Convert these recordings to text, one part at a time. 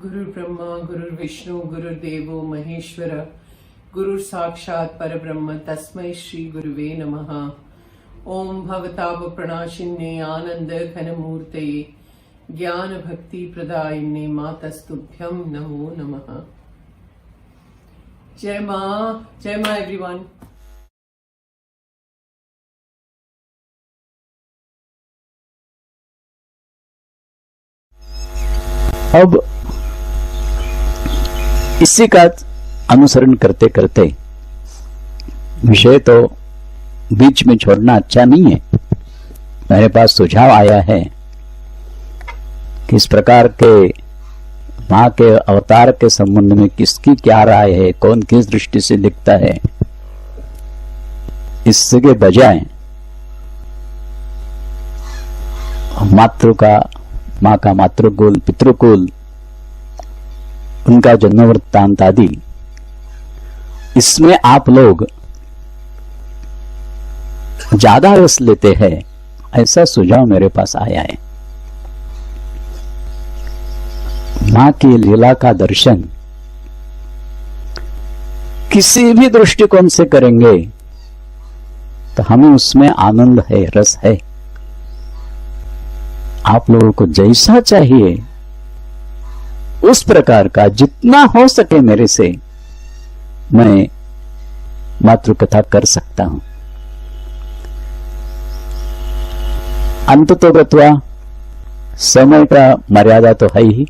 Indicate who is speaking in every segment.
Speaker 1: गुरु ब्रह्मा गुरु विष्णु गुरुदेवो महेश्वर गुरु साक्षात् परब्रह्म तस्मै श्री गुरुवे नमः। ओम भवताप प्रणाशिन्ने आनंद घनमूर्ते ज्ञान भक्ति प्रदायिने मातस्तुभ्यं नमो नमः। जय मां एवरीवन।
Speaker 2: अब इसी का अनुसरण करते करते विषय तो बीच में छोड़ना अच्छा नहीं है। मेरे पास सुझाव आया है कि इस प्रकार के मां के अवतार के संबंध में किसकी क्या राय है, कौन किस दृष्टि से दिखता है, इसके बजाय माँ का मातृकुल, पितृकुल, उनका जन्म वृत्तांत आदि, इसमें आप लोग ज्यादा रस लेते हैं, ऐसा सुझाव मेरे पास आया है। मां की लीला का दर्शन किसी भी दृष्टिकोण से करेंगे तो हमें उसमें आनंद है, रस है। आप लोगों को जैसा चाहिए उस प्रकार का जितना हो सके मेरे से मैं मातृकथा कर सकता हूं। अंततोगत्वा समय का मर्यादा तो है ही,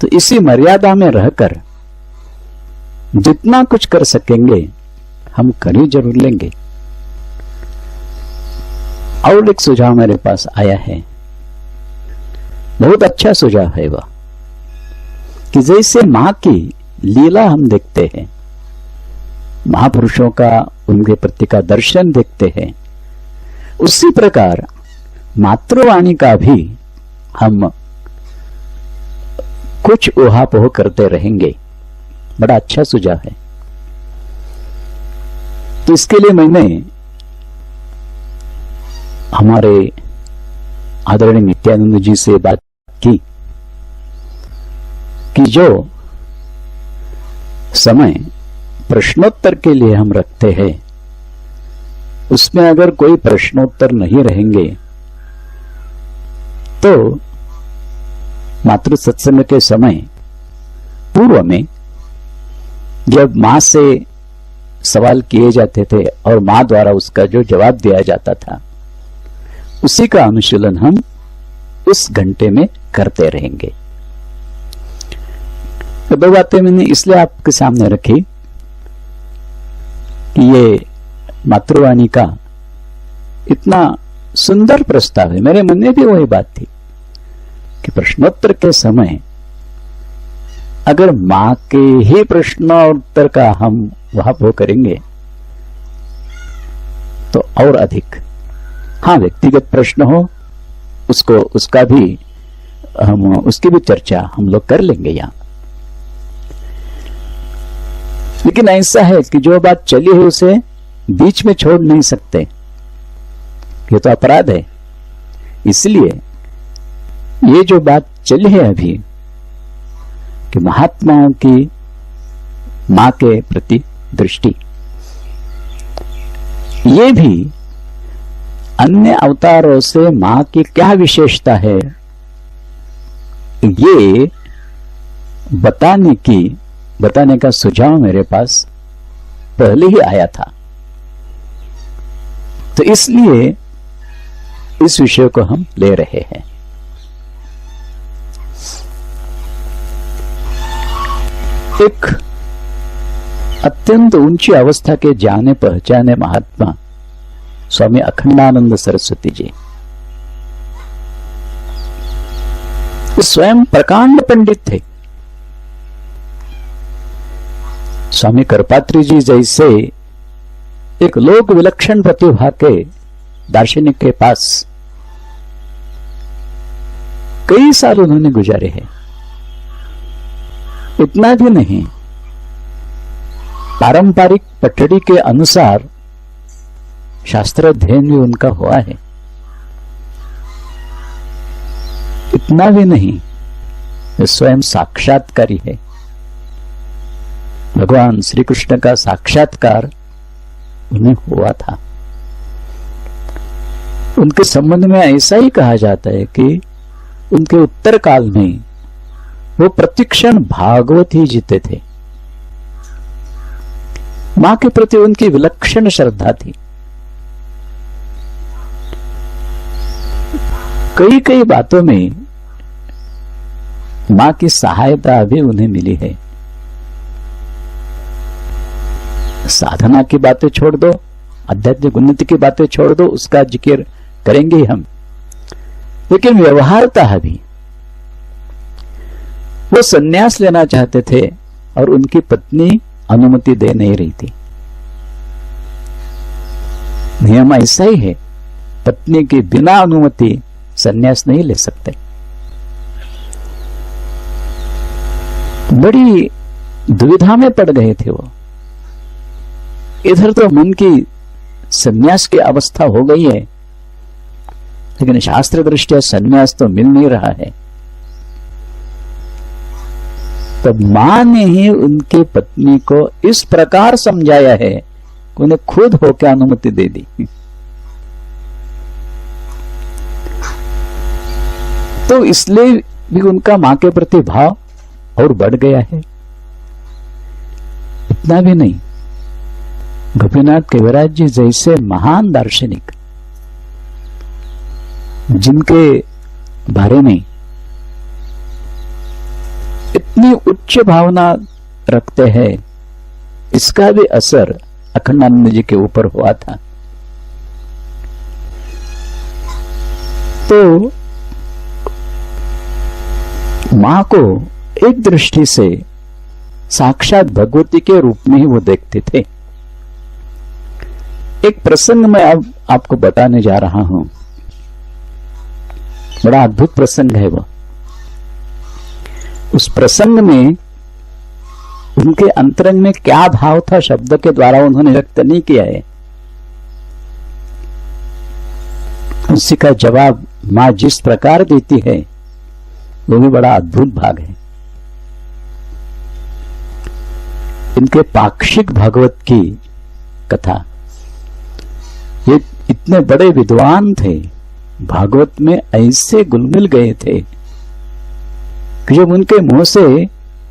Speaker 2: तो इसी मर्यादा में रहकर जितना कुछ कर सकेंगे हम कर ही जरूर लेंगे। और एक सुझाव मेरे पास आया है, बहुत अच्छा सुझाव है वह, कि जैसे मां की लीला हम देखते हैं, महापुरुषों का उनके प्रति का दर्शन देखते हैं, उसी प्रकार मातृवाणी का भी हम कुछ ऊहापोह करते रहेंगे। बड़ा अच्छा सुझाव है। तो इसके लिए मैंने हमारे आदरणीय नित्यानंद जी से बात की कि जो समय प्रश्नोत्तर के लिए हम रखते हैं उसमें अगर कोई प्रश्नोत्तर नहीं रहेंगे तो मातृ सत्संग के समय पूर्व में जब मां से सवाल किए जाते थे और मां द्वारा उसका जो जवाब दिया जाता था उसी का अनुशीलन हम उस घंटे में करते रहेंगे। तो दो बातें मैंने इसलिए आपके सामने रखी कि ये मातृवाणी का इतना सुंदर प्रस्ताव है। मेरे मन में भी वही बात थी कि प्रश्नोत्तर के समय अगर मां के ही प्रश्नोत्तर का हम वहां वो करेंगे तो और अधिक, हाँ व्यक्तिगत प्रश्न हो उसको उसका भी हम उसकी भी चर्चा हम लोग कर लेंगे यहां। लेकिन ऐसा है कि जो बात चली है उसे बीच में छोड़ नहीं सकते, ये तो अपराध है। इसलिए ये जो बात चली है अभी कि महात्माओं की मां के प्रति दृष्टि, ये भी अन्य अवतारों से मां की क्या विशेषता है ये बताने का सुझाव मेरे पास पहले ही आया था। तो इसलिए इस विषय को हम ले रहे हैं। एक अत्यंत ऊंची अवस्था के जाने पहचाने महात्मा स्वामी अखंडानंद सरस्वती जी स्वयं प्रकांड पंडित थे। स्वामी करपात्री जी जैसे एक लोक विलक्षण प्रतिभा के दार्शनिक के पास कई साल उन्होंने गुजारे हैं। इतना भी नहीं, पारंपरिक पठड़ी के अनुसार शास्त्र अध्ययन भी उनका हुआ है। इतना भी नहीं, वे स्वयं साक्षात्कारी है। भगवान श्री कृष्ण का साक्षात्कार उन्हें हुआ था। उनके संबंध में ऐसा ही कहा जाता है कि उनके उत्तर काल में वो प्रतिक्षण भागवत ही जीते थे। मां के प्रति उनकी विलक्षण श्रद्धा थी। कई कई बातों में मां की सहायता भी उन्हें मिली है। साधना की बातें छोड़ दो, आध्यात्मिक उन्नति की बातें छोड़ दो, उसका जिक्र करेंगे हम, लेकिन व्यवहारता भी वो संन्यास लेना चाहते थे और उनकी पत्नी अनुमति दे नहीं रही थी। नियम ऐसा ही है, पत्नी के बिना अनुमति संन्यास नहीं ले सकते। बड़ी दुविधा में पड़ गए थे वो। इधर तो मन की संन्यास की अवस्था हो गई है, लेकिन शास्त्र दृष्टिया संन्यास तो मिल नहीं रहा है। तो मां ने ही उनकी पत्नी को इस प्रकार समझाया है कि उन्हें खुद होकर अनुमति दे दी। तो इसलिए भी उनका मां के प्रति भाव और बढ़ गया है। इतना भी नहीं, गोपीनाथ कविराज जी जैसे महान दार्शनिक, जिनके बारे में इतनी उच्च भावना रखते हैं, इसका भी असर अखंडानंद जी के ऊपर हुआ था। तो मां को एक दृष्टि से साक्षात भगवती के रूप में ही वो देखते थे। एक प्रसंग मैं अब आपको बताने जा रहा हूं, बड़ा अद्भुत प्रसंग है वो। उस प्रसंग में उनके अंतरंग में क्या भाव था शब्द के द्वारा उन्होंने व्यक्त नहीं किया है। उसी का जवाब मां जिस प्रकार देती है वो भी बड़ा अद्भुत भाग है। इनके पाक्षिक भागवत की कथा, ये इतने बड़े विद्वान थे, भागवत में ऐसे घुल-मिल गए थे कि जब उनके मुंह से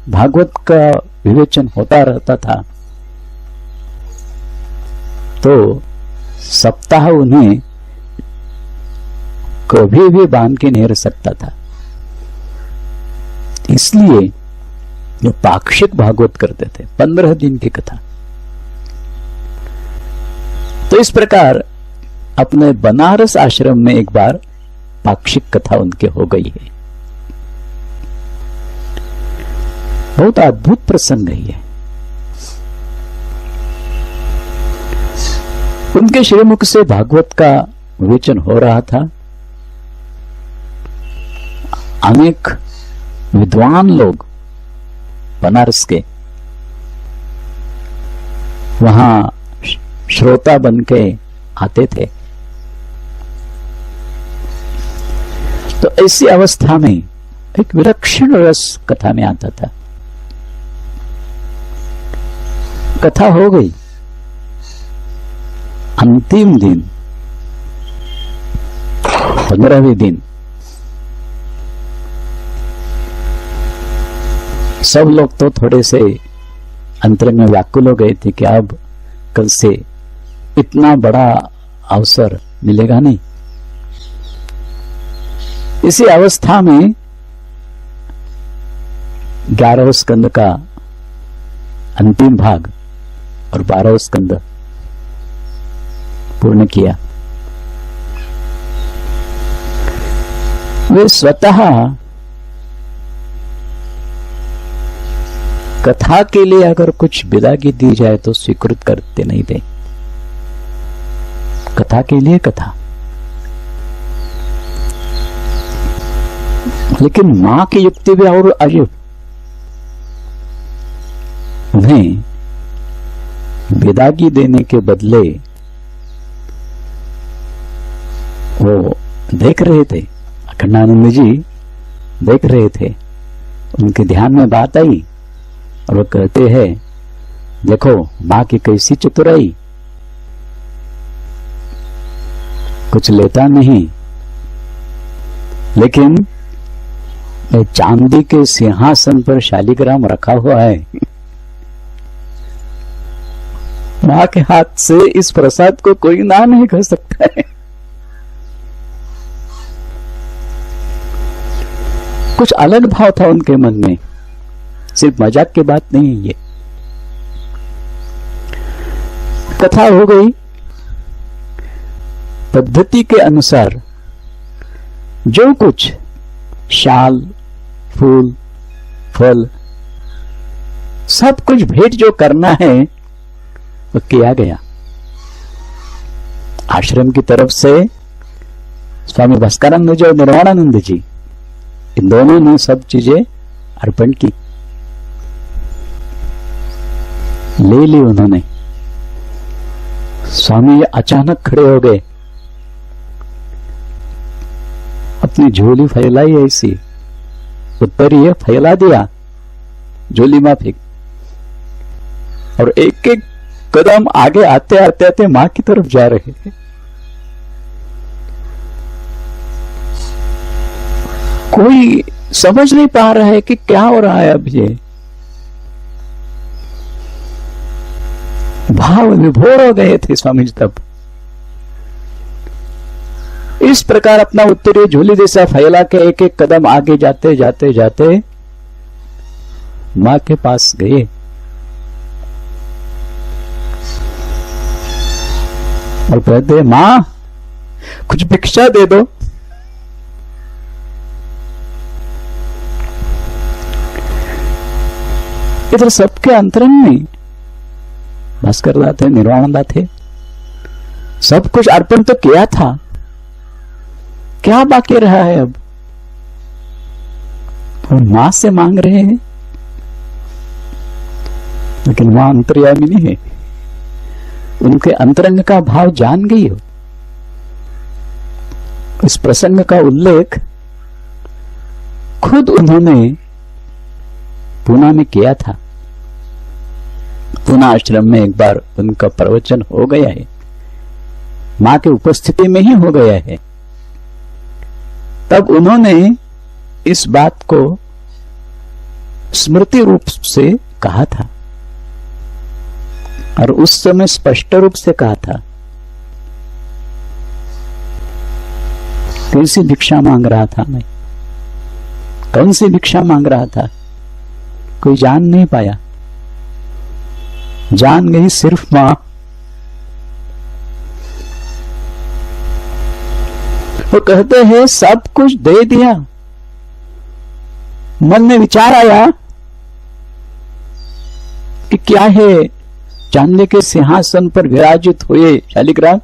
Speaker 2: भागवत का विवेचन होता रहता था तो सप्ताह उन्हें कभी भी बांध के नहीं रह सकता था। इसलिए जो पाक्षिक भागवत करते थे, 15 दिन की कथा। तो इस प्रकार अपने बनारस आश्रम में एक बार पाक्षिक कथा उनके हो गई है। बहुत अद्भुत प्रसंग है ये। उनके श्रीमुख से भागवत का विवेचन हो रहा था। अनेक विद्वान लोग बनारस के वहां श्रोता बन के आते थे। तो ऐसी अवस्था में एक विलक्षण रस कथा में आता था। कथा हो गई, अंतिम दिन 15वें दिन सब लोग तो थोड़े से अंतर में व्याकुल हो गए थे कि अब कल से इतना बड़ा अवसर मिलेगा नहीं। इसी अवस्था में 11वें स्कंद का अंतिम भाग और 12वां स्कंद पूर्ण किया। वे स्वतः कथा के लिए अगर कुछ विदागी दी जाए तो स्वीकृत करते नहीं थे। कथा के लिए कथा, लेकिन मां की युक्ति भी और अजीब। उन्हें विदागी देने के बदले वो देख रहे थे, अखंडानंद जी देख रहे थे उनके ध्यान में बात आई और वो कहते हैं, देखो मां की कैसी चतुराई, कुछ लेता नहीं, लेकिन चांदी के सिंहासन पर शालिग्राम रखा हुआ है। मां के हाथ से इस प्रसाद को कोई ना नहीं कर सकता है। कुछ अलग भाव था उनके मन में, सिर्फ मजाक की बात नहीं है ये। कथा हो गई। पद्धति के अनुसार जो कुछ शाल, फूल, फल, सब कुछ भेंट जो करना है वो किया गया। आश्रम की तरफ से स्वामी भास्करानंद जी और निर्वाणानंद जी, इन दोनों ने सब चीजें अर्पण की, ले ली उन्होंने। स्वामी अचानक खड़े हो गए, अपनी झोली फैलाई, ऐसी उत्तरीय फैला दिया, झोली में फेंक, और एक एक कदम आगे आते आते आते मां की तरफ जा रहे हैं। कोई समझ नहीं पा रहा है कि क्या हो रहा है अब ये। भाव विभोर हो गए थे स्वामी जी तब। इस प्रकार अपना उत्तरीय झोली जैसा फैला के एक एक कदम आगे जाते जाते जाते मां के पास गए। और कहते, मां कुछ भिक्षा दे दो। इधर सबके अंतरंग में भास्कर दास थे, निर्वाणानंद थे, सब कुछ अर्पण तो किया था, क्या बाकी रहा है अब? और मां से मांग रहे हैं, लेकिन मां अंतर्यामिनी है, उनके अंतरंग का भाव जान गई हो। इस प्रसंग का उल्लेख खुद उन्होंने पूना में किया था। पूना आश्रम में एक बार उनका प्रवचन हो गया है, मां के उपस्थिति में ही हो गया है। तब उन्होंने इस बात को स्मृति रूप से कहा था, और उस समय स्पष्ट रूप से कहा था। कैसी भिक्षा मांग रहा था मैं, कौन सी भिक्षा मांग रहा था, कोई जान नहीं पाया, जान गई सिर्फ मां। वो कहते हैं सब कुछ दे दिया। मन में विचार आया कि क्या है, चांदी के सिंहासन पर विराजित हुए शालिग्राम,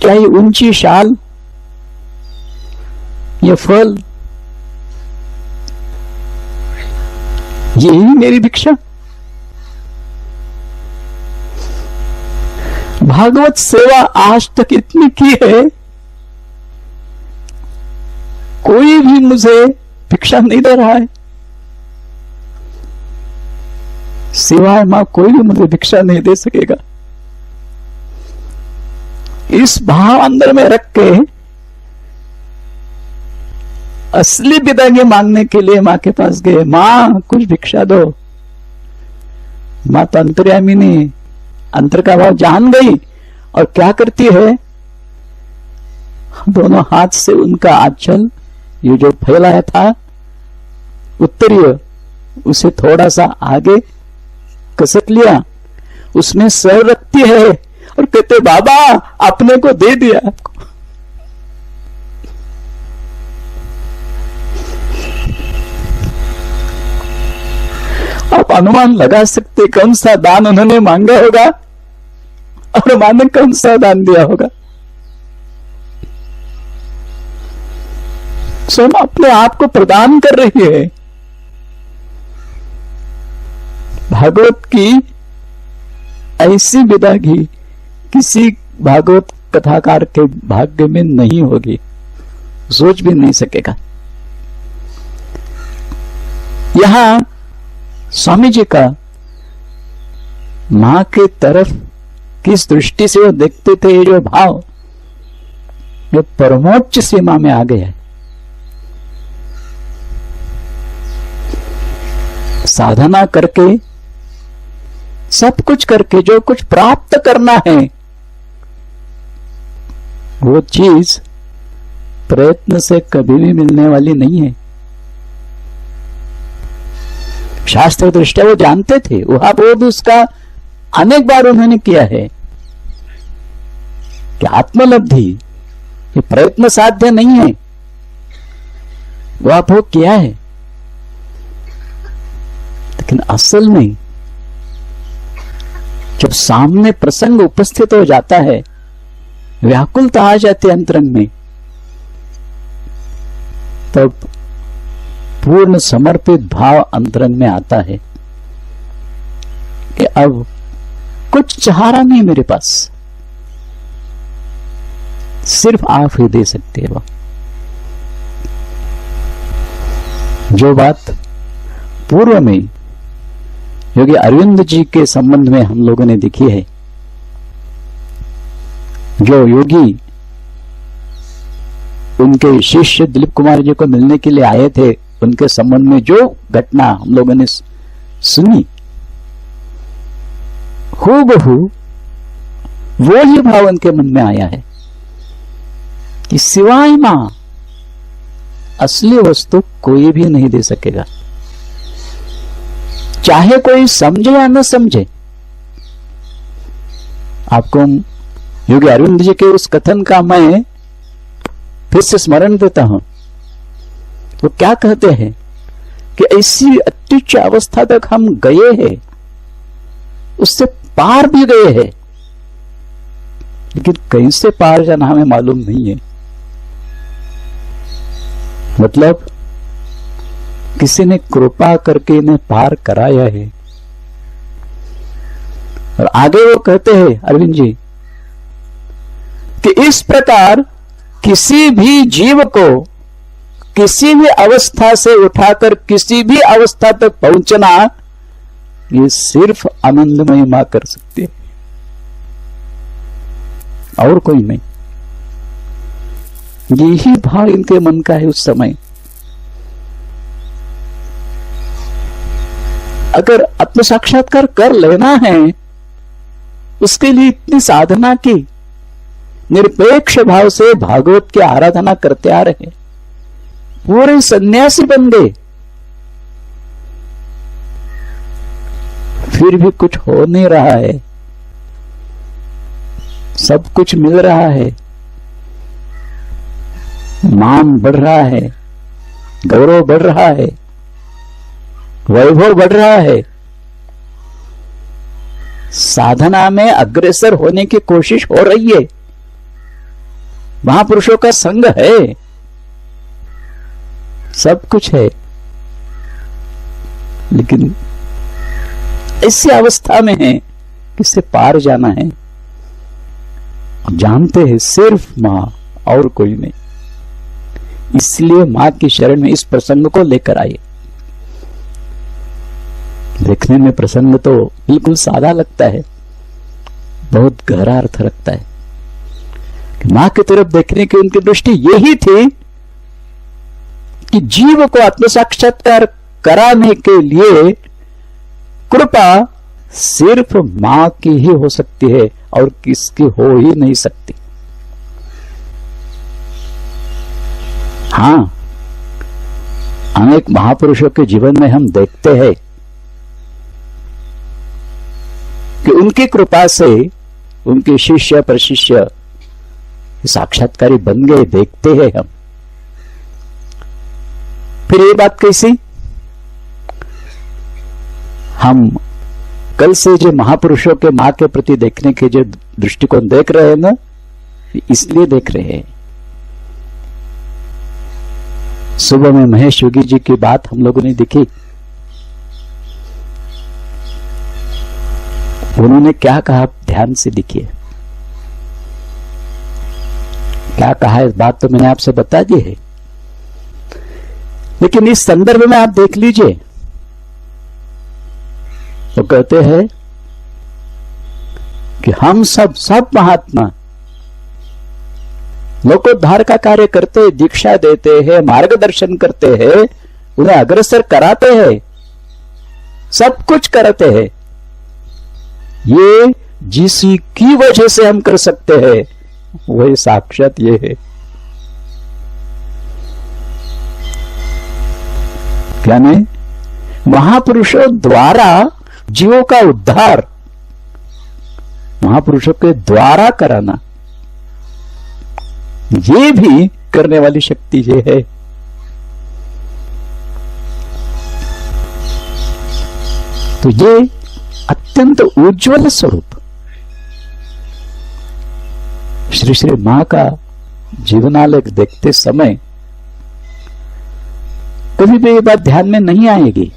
Speaker 2: क्या ये ऊंची शाल, ये फल, यही मेरी भिक्षा? भागवत सेवा आज तक इतनी की है, कोई भी मुझे भिक्षा नहीं दे रहा है, सिवाय मां कोई भी मुझे भिक्षा नहीं दे सकेगा। इस भाव अंदर में रख के असली विदाई मांगने के लिए मां के पास गए। मां कुछ भिक्षा दो। मां तो अंतर्यामिनी, अंतर का भाव जान गई, और क्या करती है, दोनों हाथ से उनका आंचल ये जो फैलाया था उत्तरीय, उसे थोड़ा सा आगे कसक लिया, उसमें सर रखती है और कहते, बाबा अपने को दे दिया आपको। आप अनुमान लगा सकते कौन सा दान उन्होंने मांगा होगा और मां ने कौन सा दान दिया होगा। स्वयं अपने आप को प्रदान कर रही है। भागवत की ऐसी विदाई किसी भागवत कथाकार के भाग्य में नहीं होगी, सोच भी नहीं सकेगा। यहां स्वामी जी का मां की तरफ किस दृष्टि से वो देखते थे, ये जो भाव जो परमोच्च सीमा में आ गया है। साधना करके, सब कुछ करके जो कुछ प्राप्त करना है, वो चीज प्रयत्न से कभी भी मिलने वाली नहीं है। शास्त्र दृष्टया वो जानते थे, वहां बोध उसका अनेक बार उन्होंने किया है कि आत्मलब्धि ये प्रयत्न साध्य नहीं है, वो आप वो किया है। लेकिन असल में जब सामने प्रसंग उपस्थित हो जाता है, व्याकुलता आ जाती है अंतरंग में, तब पूर्ण समर्पित भाव अंतरंग में आता है कि अब कुछ सहारा नहीं मेरे पास, सिर्फ आप ही दे सकते हो। जो बात पूर्व में योगी अरविंद जी के संबंध में हम लोगों ने देखी है, जो योगी उनके शिष्य दिलीप कुमार जी को मिलने के लिए आए थे, उनके संबंध में जो घटना हम लोगों ने सुनी, हूबहू वो ही भाव उनके मन में आया है कि सिवाय मां असली वस्तु कोई भी नहीं दे सकेगा, चाहे कोई समझे या न समझे। आपको योगी अरविंद जी के उस कथन का मैं फिर से स्मरण देता हूं। वो क्या कहते हैं कि ऐसी अत्युच्च अवस्था तक हम गए हैं, उससे पार भी गए हैं, लेकिन कैसे पार जाना हमें मालूम नहीं है। मतलब किसी ने कृपा करके इन्हें पार कराया है। और आगे वो कहते हैं अरविंद जी कि इस प्रकार किसी भी जीव को किसी भी अवस्था से उठाकर किसी भी अवस्था तक पहुंचना, ये सिर्फ आनंदमयी मां कर सकती है, और कोई नहीं। यही भाव इनके मन का है उस समय। अगर आत्म साक्षात्कार कर लेना है, उसके लिए इतनी साधना की, निरपेक्ष भाव से भागवत की आराधना करते आ रहे, पूरे सन्यासी बन गए, फिर भी कुछ हो नहीं रहा है। सब कुछ मिल रहा है, मान बढ़ रहा है, गौरव बढ़ रहा है, वैभव बढ़ रहा है, साधना में अग्रसर होने की कोशिश हो रही है, महापुरुषों का संग है, सब कुछ है, लेकिन ऐसी अवस्था में है कि इससे पार जाना है। जानते हैं सिर्फ मां और कोई नहीं, इसलिए मां की शरण में इस प्रसंग को लेकर आए। देखने में प्रसंग तो बिल्कुल सादा लगता है, बहुत गहरा अर्थ रखता है। मां की तरफ देखने की उनकी दृष्टि यही थी कि जीव को आत्म साक्षात्कार कराने के लिए कृपा सिर्फ मां की ही हो सकती है और किसकी हो ही नहीं सकती। हां, अनेक महापुरुषों के जीवन में हम देखते हैं कि उनकी कृपा से उनके शिष्य प्रशिष्य साक्षात्कारी बन गए, देखते हैं हम। फिर ये बात कैसी? हम कल से जो महापुरुषों के मां के प्रति देखने के जो दृष्टिकोण देख रहे हैं ना, इसलिए देख रहे हैं। सुबह में महेश योगी जी की बात हम लोगों ने देखी, उन्होंने क्या कहा ध्यान से देखिए। क्या कहा इस बात तो मैंने आपसे बता दी है, लेकिन इस संदर्भ में आप देख लीजिए तो कहते हैं कि हम सब महात्मा लोकोद्धार का कार्य करते, दीक्षा देते हैं, मार्गदर्शन करते हैं, उन्हें अग्रसर कराते हैं, सब कुछ करते हैं। ये जिसी की वजह से हम कर सकते हैं वही साक्षात ये है। क्या नहीं? महापुरुषों द्वारा जीवों का उद्धार, महापुरुषों के द्वारा कराना, ये भी करने वाली शक्ति ये है। तो ये अत्यंत उज्ज्वल स्वरूप श्री श्री मां का जीवनालेख देखते समय कभी भी ये बात ध्यान में नहीं आएगी।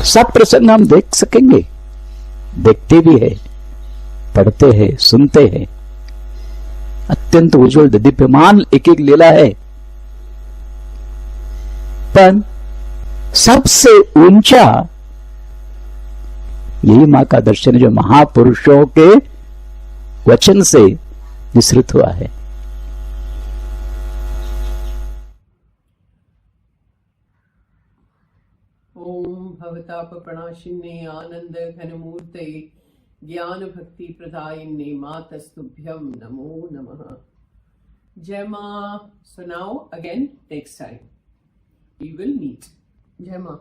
Speaker 2: सब प्रसंग हम देख सकेंगे, देखते भी है, पढ़ते हैं, सुनते हैं। अत्यंत उज्ज्वल दिव्यमान एक एक लीला है, पर सबसे ऊंचा यही मां का दर्शन जो महापुरुषों के वचन से विस्तृत हुआ है।
Speaker 1: ओम भवताप प्रणाशिन्ने आनंद घनमूर्ते ज्ञान भक्ति प्रदायिन्ने मातस्तुभ्यं नमो नमः। जय मां। So now again next time we will meet. जय मां।